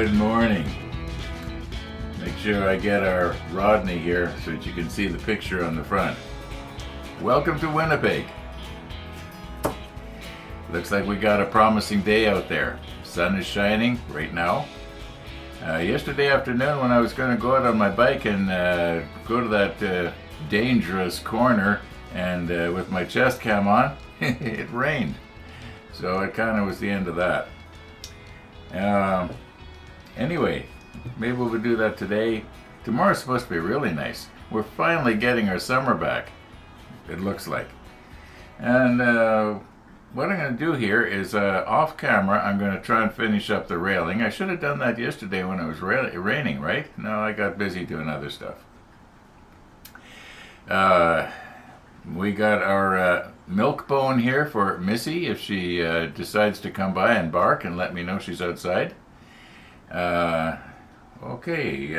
Good morning. Make sure I get our Rodney here so that you can see the picture on the front. Welcome to Winnipeg. Looks like we got a promising day out there. Sun is shining right now. Yesterday afternoon when I was going to go out on my bike and go to that dangerous corner and with my chest cam on, it rained. So it kind of was the end of that. Anyway, maybe we'll do that today. Tomorrow's supposed to be really nice. We're finally getting our summer back, it looks like. And what I'm going to do here is off camera, I'm going to try and finish up the railing. I should have done that yesterday when it was raining, right? No, I got busy doing other stuff. We got our milk bone here for Missy if she decides to come by and bark and let me know she's outside. Okay.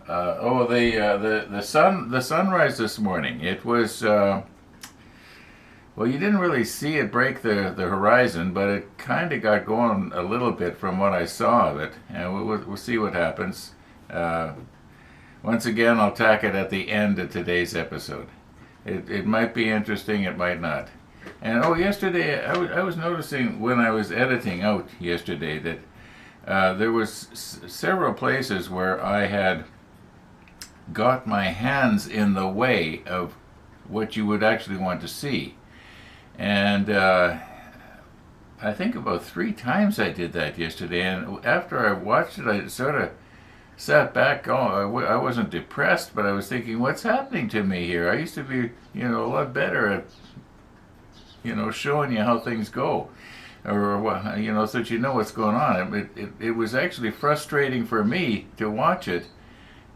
The sunrise this morning. It was well, you didn't really see it break the horizon, but it kind of got going a little bit from what I saw of it, and we'll see what happens. Once again, I'll tack it at the end of today's episode. It might be interesting, it might not. And yesterday I was noticing when I was editing out yesterday that there was several places where I had got my hands in the way of what you would actually want to see. And I think about 3 times I did that yesterday. And after I watched it, I sort of sat back. I wasn't depressed, but I was thinking, what's happening to me here? I used to be, a lot better at, showing you how things go, or what, so that you know what's going on. It was actually frustrating for me to watch it,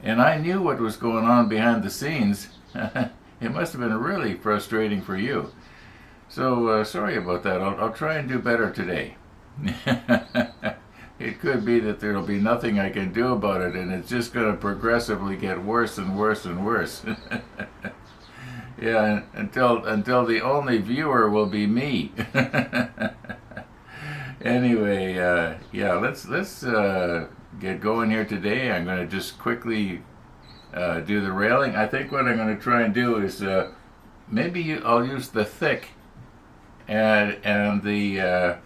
and I knew what was going on behind the scenes. It must have been really frustrating for you. So sorry about that. I'll try and do better today. It could be that there'll be nothing I can do about it, and it's just going to progressively get worse and worse and worse. Yeah, until the only viewer will be me. Anyway, yeah, let's get going here today. I'm going to just quickly do the railing. I think what I'm going to try and do is maybe I'll use the thick and the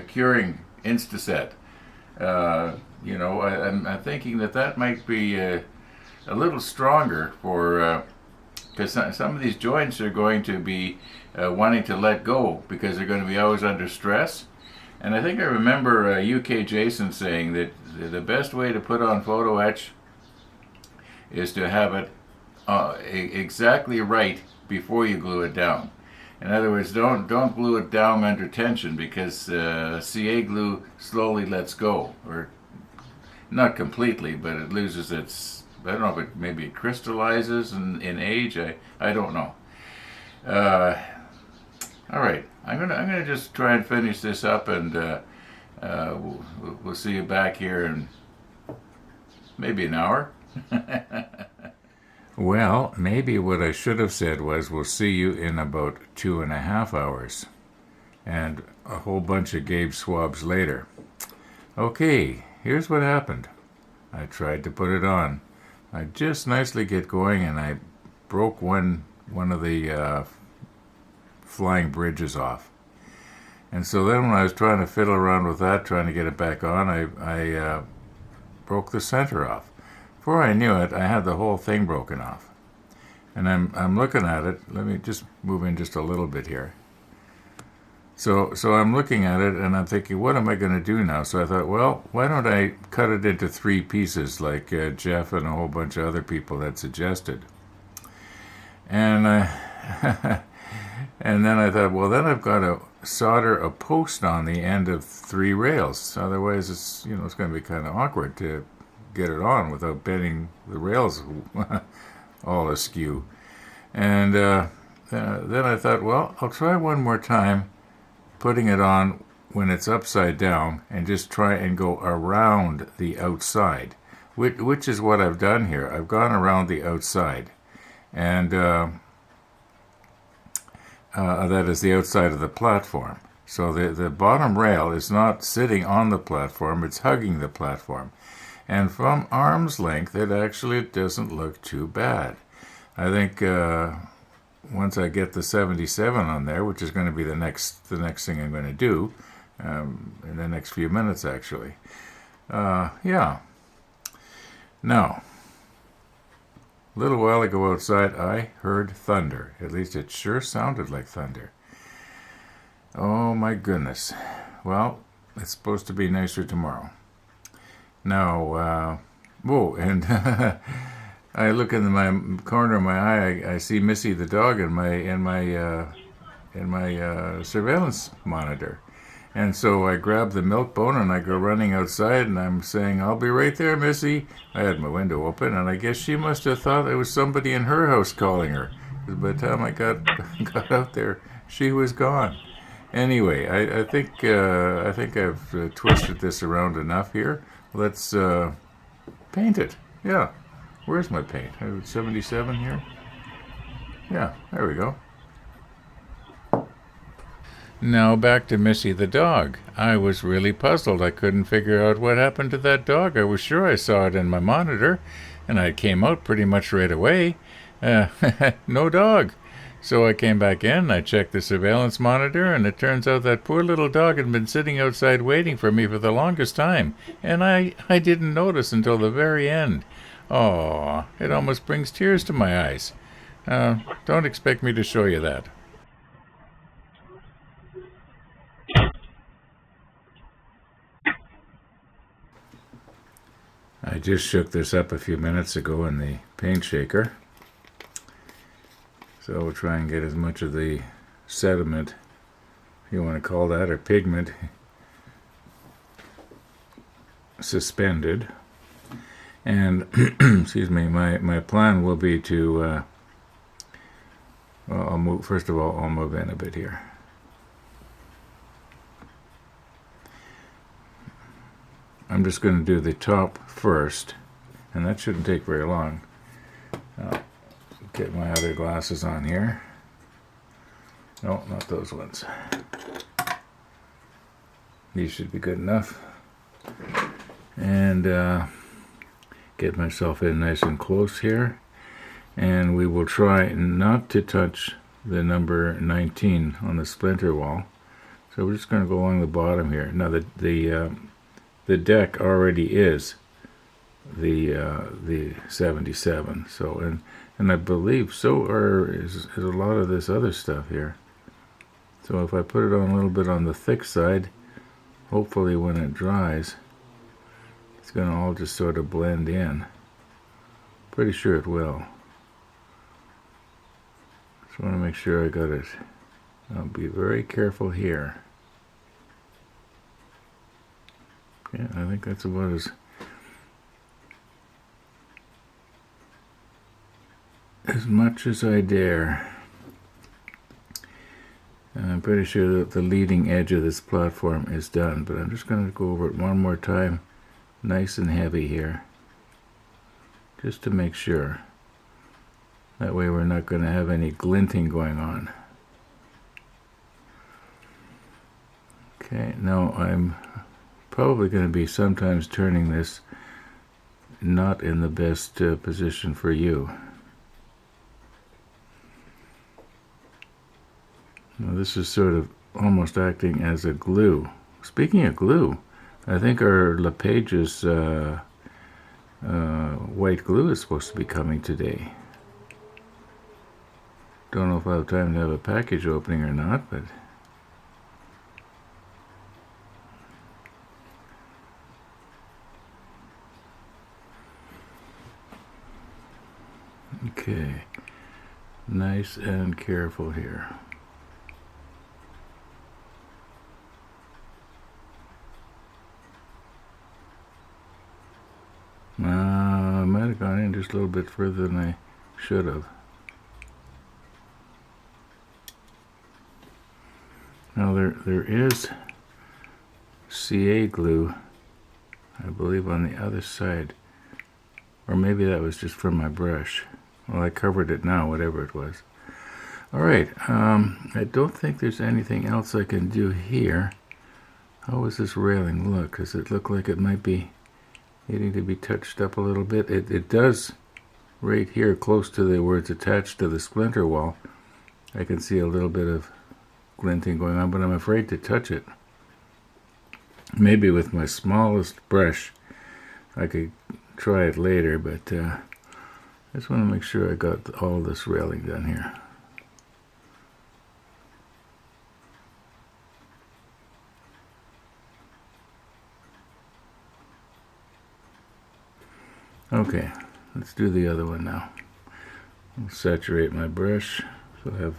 curing Instaset. I'm thinking that might be a little stronger for because some of these joints are going to be wanting to let go because they're going to be always under stress. And I think I remember UK Jason saying that the best way to put on photo etch is to have it exactly right before you glue it down. In other words, don't glue it down under tension, because CA glue slowly lets go, or not completely, but it loses its, I don't know if maybe it crystallizes in age. I don't know. All right, I'm gonna just try and finish this up, and we'll see you back here in maybe an hour. Well, maybe what I should have said was we'll see you in about 2.5 hours, and a whole bunch of Gabe swabs later. Okay, here's what happened. I tried to put it on. I just nicely get going, and I broke one of the flying bridges off. And so then when I was trying to fiddle around with that, trying to get it back on, I broke the center off. Before I knew it, I had the whole thing broken off. And I'm looking at it. Let me just move in just a little bit here. So I'm looking at it, and I'm thinking, what am I going to do now? So I thought, well, why don't I cut it into 3 pieces, like Jeff and a whole bunch of other people had suggested. And and then I thought, well, then I've got to solder a post on the end of 3 rails. Otherwise, it's going to be kind of awkward to get it on without bending the rails all askew. And then I thought, well, I'll try one more time putting it on when it's upside down, and just try and go around the outside, which is what I've done here. I've gone around the outside, and that is the outside of the platform. So the bottom rail is not sitting on the platform, it's hugging the platform. And from arm's length, it actually doesn't look too bad. I think once I get the 77 on there, which is going to be the next thing I'm going to do in the next few minutes, actually. Yeah. Now, a little while ago outside, I heard thunder. At least it sure sounded like thunder. Oh my goodness. Well, it's supposed to be nicer tomorrow. Now, whoa, and I look in my corner of my eye. I see Missy the dog in my surveillance monitor, and so I grab the milk bone and I go running outside and I'm saying, "I'll be right there, Missy." I had my window open, and I guess she must have thought it was somebody in her house calling her. Because by the time I got out there, she was gone. Anyway, I think I've twisted this around enough here. Let's paint it. Yeah. Where's my paint? 77 here? Yeah, there we go. Now back to Missy the dog. I was really puzzled. I couldn't figure out what happened to that dog. I was sure I saw it in my monitor, and I came out pretty much right away. No dog. So I came back in, I checked the surveillance monitor, and it turns out that poor little dog had been sitting outside waiting for me for the longest time, and I didn't notice until the very end. Oh, it almost brings tears to my eyes. Don't expect me to show you that. I just shook this up a few minutes ago in the paint shaker. So we'll try and get as much of the sediment, if you want to call that, or pigment, suspended. And, excuse me, my plan will be to, I'll move, first of all, I'll move in a bit here. I'm just going to do the top first, and that shouldn't take very long. I'll get my other glasses on here. No, not those ones. These should be good enough. And get myself in nice and close here. And we will try not to touch the number 19 on the splinter wall. So we're just going to go along the bottom here. Now the deck already is the 77. So and I believe so is a lot of this other stuff here. So if I put it on a little bit on the thick side, hopefully when it dries, it's going to all just sort of blend in. Pretty sure it will. Just want to make sure I got it. I'll be very careful here. Yeah, I think that's about as much as I dare. I'm pretty sure that the leading edge of this platform is done, but I'm just going to go over it one more time, nice and heavy here, just to make sure. That way we're not going to have any glinting going on. Okay, now I'm probably going to be sometimes turning this not in the best position for you. Now this is sort of almost acting as a glue. Speaking of glue, I think our LePage's white glue is supposed to be coming today. Don't know if I have time to have a package opening or not, but okay, nice and careful here. I might have gone in just a little bit further than I should have. Now there is CA glue, I believe, on the other side. Or maybe that was just from my brush. Well, I covered it now, whatever it was. All right, I don't think there's anything else I can do here. How does this railing look? Does it look like it might be needing to be touched up a little bit? It does right here, close to where it's attached to the splinter wall. I can see a little bit of glinting going on, but I'm afraid to touch it. Maybe with my smallest brush I could try it later, but I just want to make sure I got all this railing done here. Okay, let's do the other one now. I'll saturate my brush so I have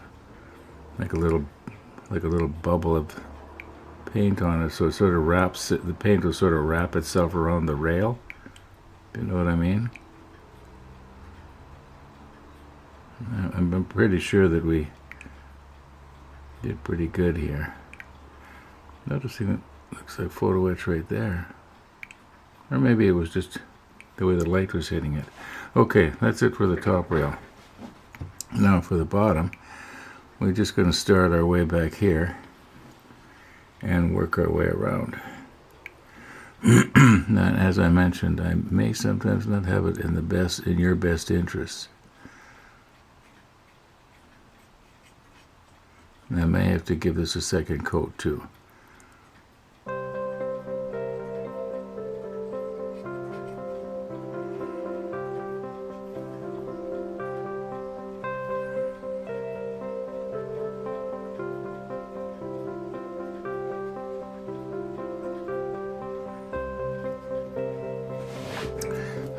like a little bubble of paint on it, so it sort of wraps it, the paint will sort of wrap itself around the rail. You know what I mean? I'm pretty sure that we did pretty good here. Noticing it looks like photo etch right there. Or maybe it was just the way the light was hitting it. Okay, that's it for the top rail. Now for the bottom, we're just going to start our way back here and work our way around. Now, as I mentioned, I may sometimes not have it in your best interests. And I may have to give this a second coat too.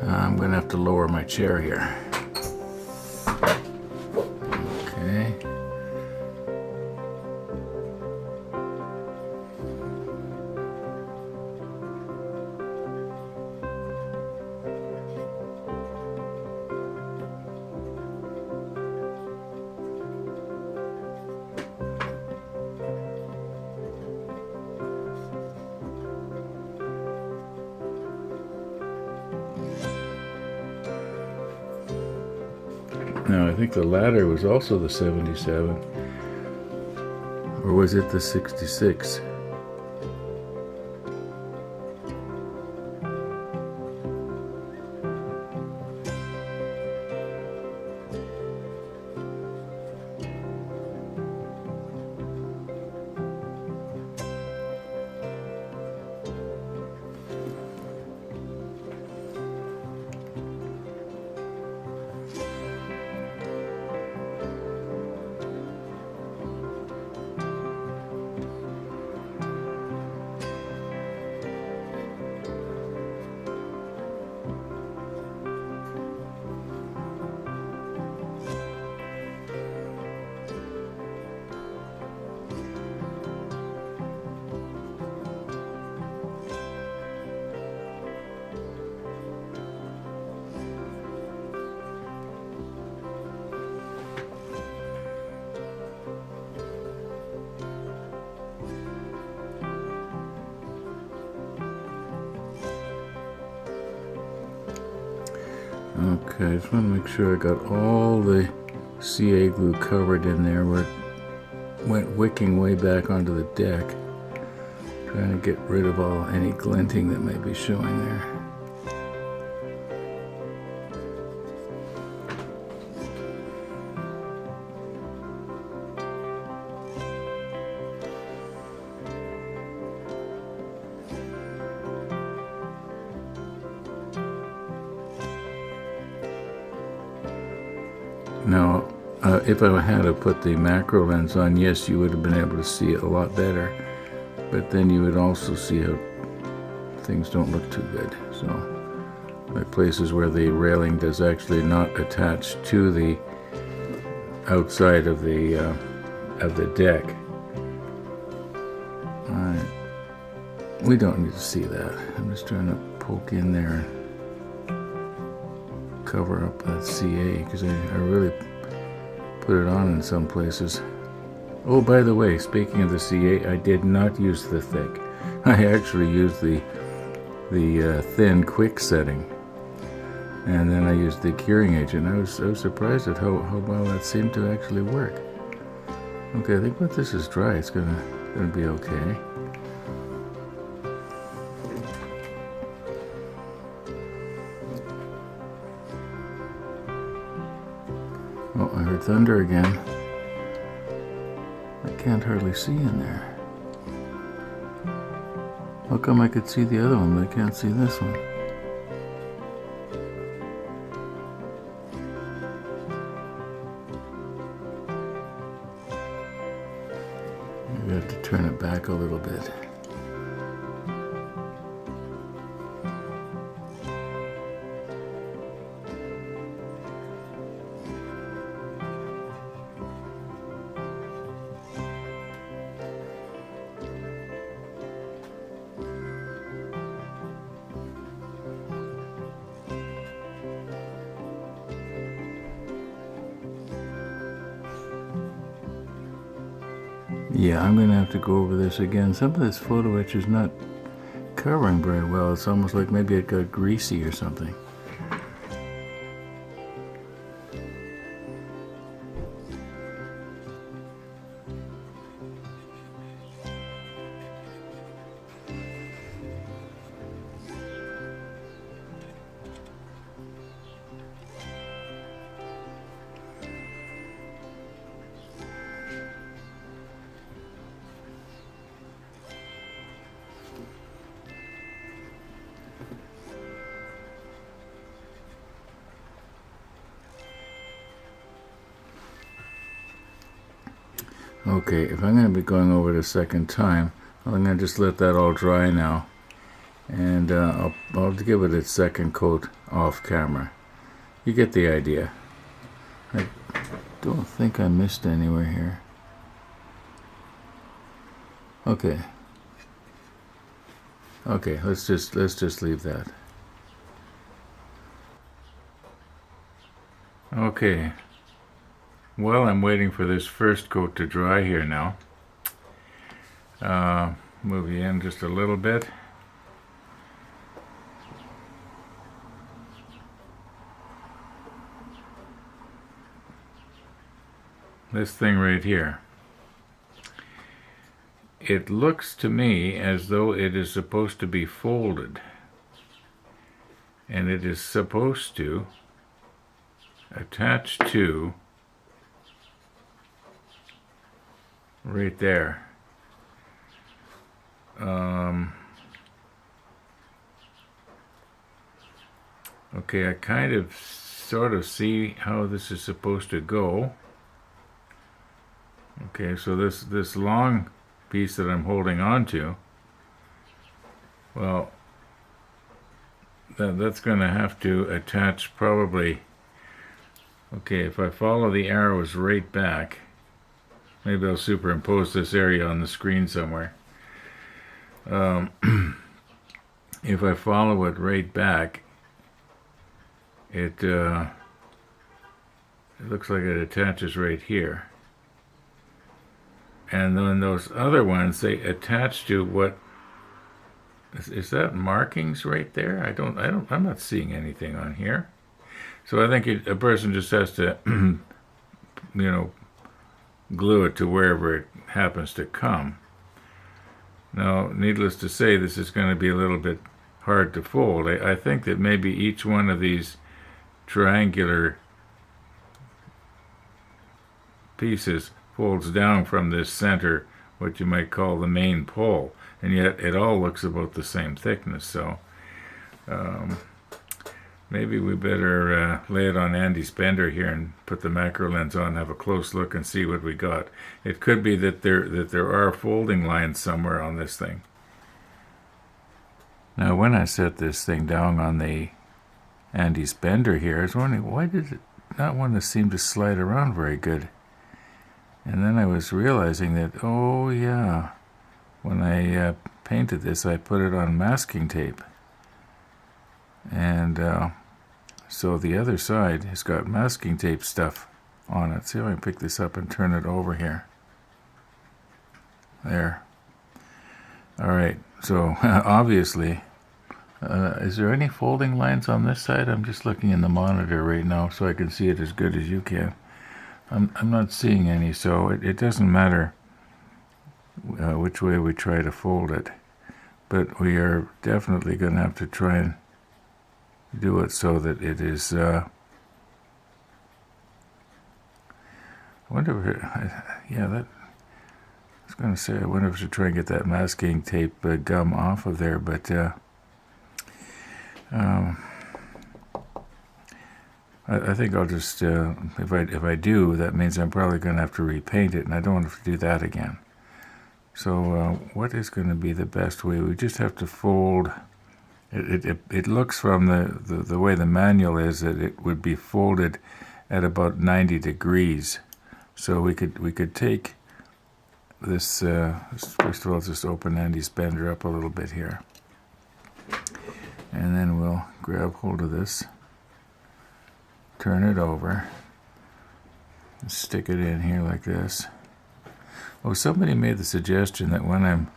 I'm going to have to lower my chair here. Okay. Now, I think the ladder was also the 77, or was it the 66? Okay, I just want to make sure I got all the CA glue covered in there where it went wicking way back onto the deck. Trying to get rid of any glinting that might be showing there. Now, if I had to put the macro lens on, yes, you would have been able to see it a lot better, but then you would also see how things don't look too good. So, like places where the railing does actually not attach to the outside of the deck. Alright, we don't need to see that. I'm just trying to poke in there and cover up that CA, because I really put it on in some places. Oh, by the way, speaking of the CA, I did not use the thick. I actually used the thin quick setting, and then I used the curing agent. I was surprised at how well that seemed to actually work. Okay, I think once this is dry, it's gonna be okay. Oh, I heard thunder again. I can't hardly see in there. How come I could see the other one, but I can't see this one? Maybe I have to turn it back a little bit. Yeah, I'm going to have to go over this again. Some of this photo etch is not covering very well. It's almost like maybe it got greasy or something. Okay, if I'm going to be going over it a second time, I'm going to just let that all dry now. And I'll give it its second coat off camera. You get the idea. I don't think I missed anywhere here. Okay. Okay, let's just leave that. Okay. Well, I'm waiting for this first coat to dry here now. Move you in just a little bit. This thing right here. It looks to me as though it is supposed to be folded. And it is supposed to attach to right there. Okay, I kind of sort of see how this is supposed to go. Okay, so this long piece that I'm holding on to, well, that's going to have to attach probably. Okay, if I follow the arrows right back, maybe I'll superimpose this area on the screen somewhere. If I follow it right back, it looks like it attaches right here. And then those other ones, they attach to what is that markings right there? I'm not seeing anything on here. So I think a person just has to, glue it to wherever it happens to come. Now, needless to say, this is going to be a little bit hard to fold. I think that maybe each one of these triangular pieces folds down from this center, what you might call the main pole, and yet it all looks about the same thickness. So maybe we better lay it on Andy's bender here and put the macro lens on, have a close look, and see what we got. It could be that there are folding lines somewhere on this thing. Now, when I set this thing down on the Andy's bender here, I was wondering, why did it not want to seem to slide around very good? And then I was realizing that, oh yeah, when I painted this, I put it on masking tape. And so the other side has got masking tape stuff on it. See if I can pick this up and turn it over here. There. All right, so obviously, is there any folding lines on this side? I'm just looking in the monitor right now so I can see it as good as you can. I'm not seeing any, so it doesn't matter which way we try to fold it. But we are definitely going to have to try and do it so that it is, I wonder if yeah, that, I was going to say, I wonder if I should try and get that masking tape gum off of there, but I think I'll just, if I do, that means I'm probably going to have to repaint it, and I don't want to do that again. So what is going to be the best way? We just have to fold. It looks from the way the manual is that it would be folded at about 90 degrees. So we could take this, first of all, just open Andy's bender up a little bit here. And then we'll grab hold of this, turn it over, and stick it in here like this. Oh, somebody made the suggestion that when I'm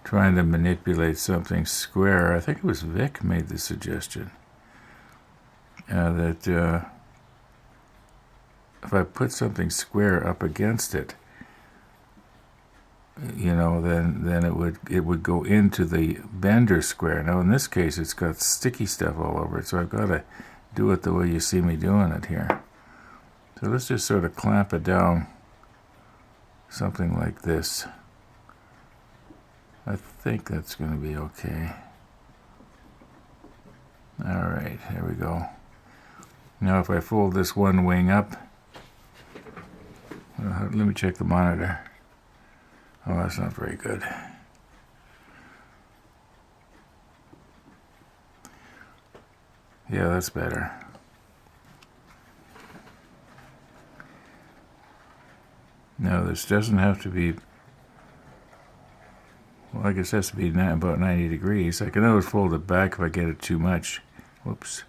trying to manipulate something square, I think it was Vic made the suggestion, that if I put something square up against it, you know, then it would go into the bender square. Now in this case, it's got sticky stuff all over it, so I've got to do it the way you see me doing it here. So let's just sort of clamp it down, something like this. I think that's going to be okay. All right, here we go. Now if I fold this one wing up, let me check the monitor. Oh, that's not very good. Yeah, that's better. Now this doesn't have to be, well, I guess it has to be about 90 degrees. I can always fold it back if I get it too much. Whoops.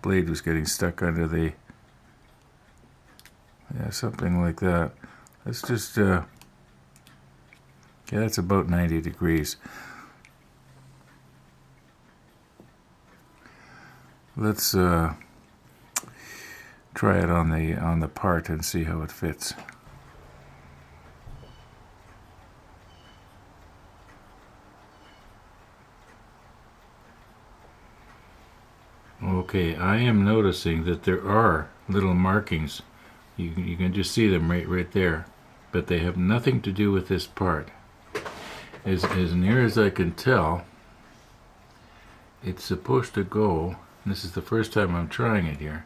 Blade was getting stuck under the, yeah, something like that. Let's just, yeah, that's about 90 degrees. Let's try it on the part and see how it fits. Okay, I am noticing that there are little markings. You can just see them right there, but they have nothing to do with this part. As near as I can tell, it's supposed to go. This is the first time I'm trying it here.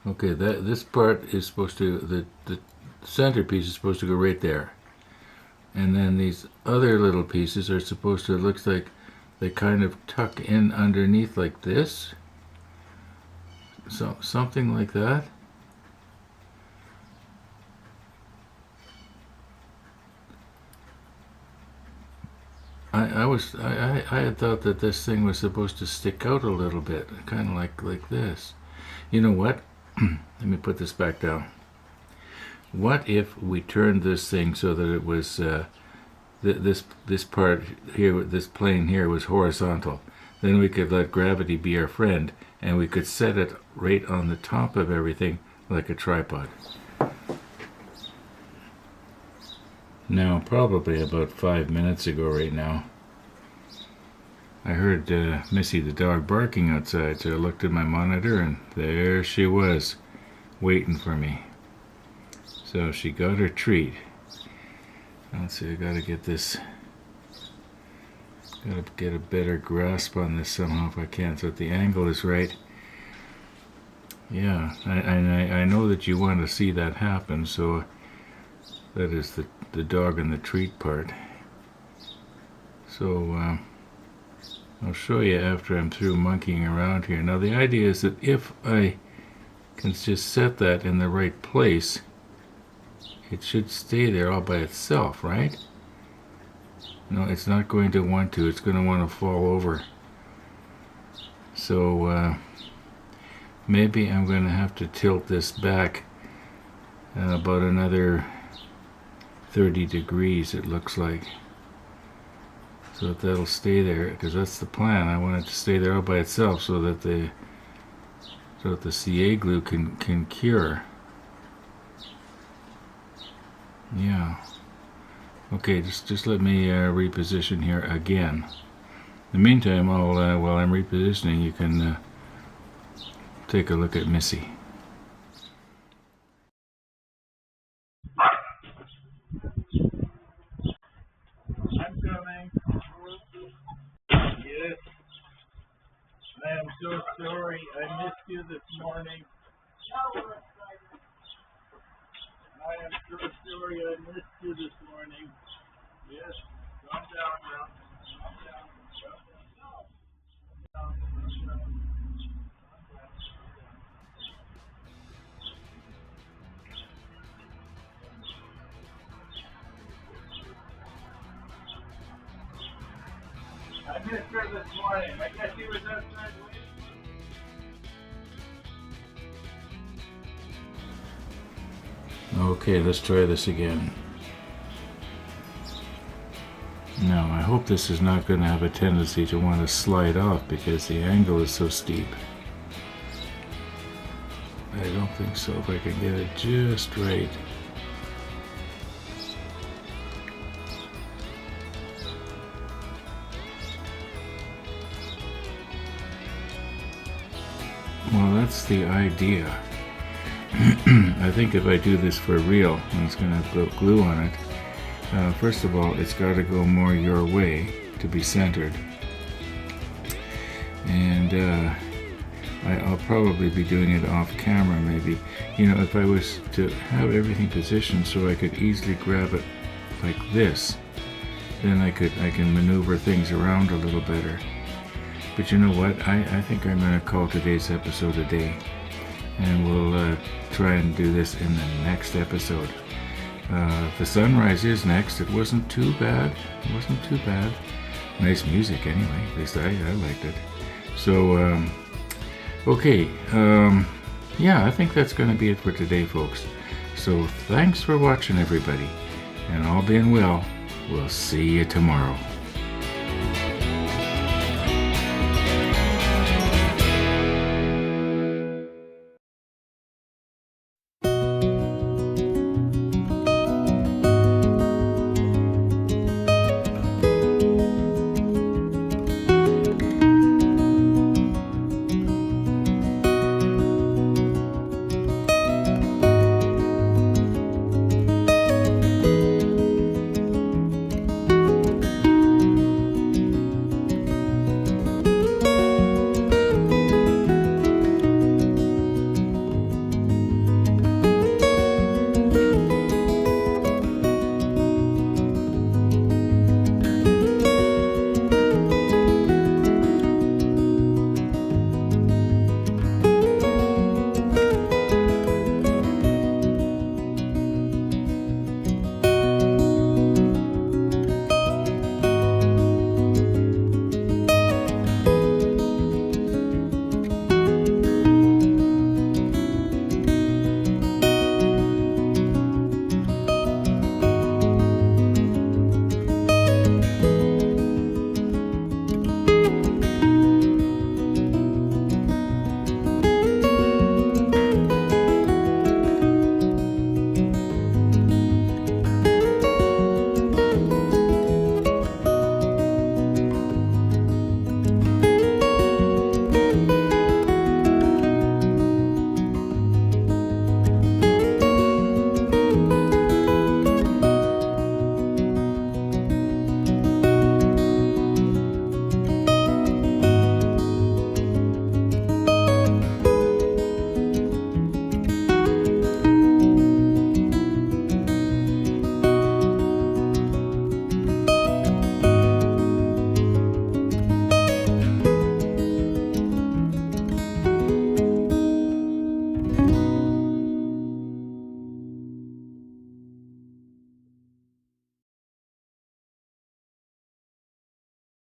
Okay, this part is supposed to, the centerpiece is supposed to go right there. And then these other little pieces are supposed to, it looks like they kind of tuck in underneath like this. So something like that. I had thought that this thing was supposed to stick out a little bit, kind of like this. You know what? Let me put this back down. What if we turned this thing so that it was this part here, this plane here was horizontal? Then we could let gravity be our friend, and we could set it right on the top of everything like a tripod. Now, probably about 5 minutes ago right now, I heard Missy the dog barking outside, so I looked at my monitor and there she was, waiting for me. So she got her treat. Let's see, I gotta get this, gotta get a better grasp on this somehow if I can, so that the angle is right. Yeah, I know that you want to see that happen, so that is the dog and the treat part. So I'll show you after I'm through monkeying around here. Now the idea is that if I can just set that in the right place, it should stay there all by itself, right? No, it's not going to want to. It's going to want to fall over. So maybe I'm going to have to tilt this back about another 30 degrees, it looks like. so that that'll stay there, because that's the plan. I want it to stay there all by itself so that the CA glue can cure. Yeah. Okay, just let me reposition here again. In the meantime, while I'm repositioning, you can take a look at Missy. I'm coming. Yes. I am so sorry. I missed you this morning. I am so sorry I missed you this morning. Yes. Calm down now. Calm down. Calm down. I missed her this morning. I guess she was outside waiting. Okay, let's try this again. Now, I hope this is not going to have a tendency to want to slide off because the angle is so steep. I don't think so, if I can get it just right. Well, that's the idea. I think if I do this for real, and it's going to have glue on it, first of all, it's got to go more your way to be centered. And I'll probably be doing it off camera maybe. You know, if I was to have everything positioned so I could easily grab it like this, then I can maneuver things around a little better. But you know what? I think I'm going to call today's episode a day. And we'll try and do this in the next episode. The sunrise is next. It wasn't too bad. It wasn't too bad. Nice music anyway. At least I liked it. So, okay. Yeah, I think that's going to be it for today, folks. So thanks for watching, everybody. And all being well, we'll see you tomorrow.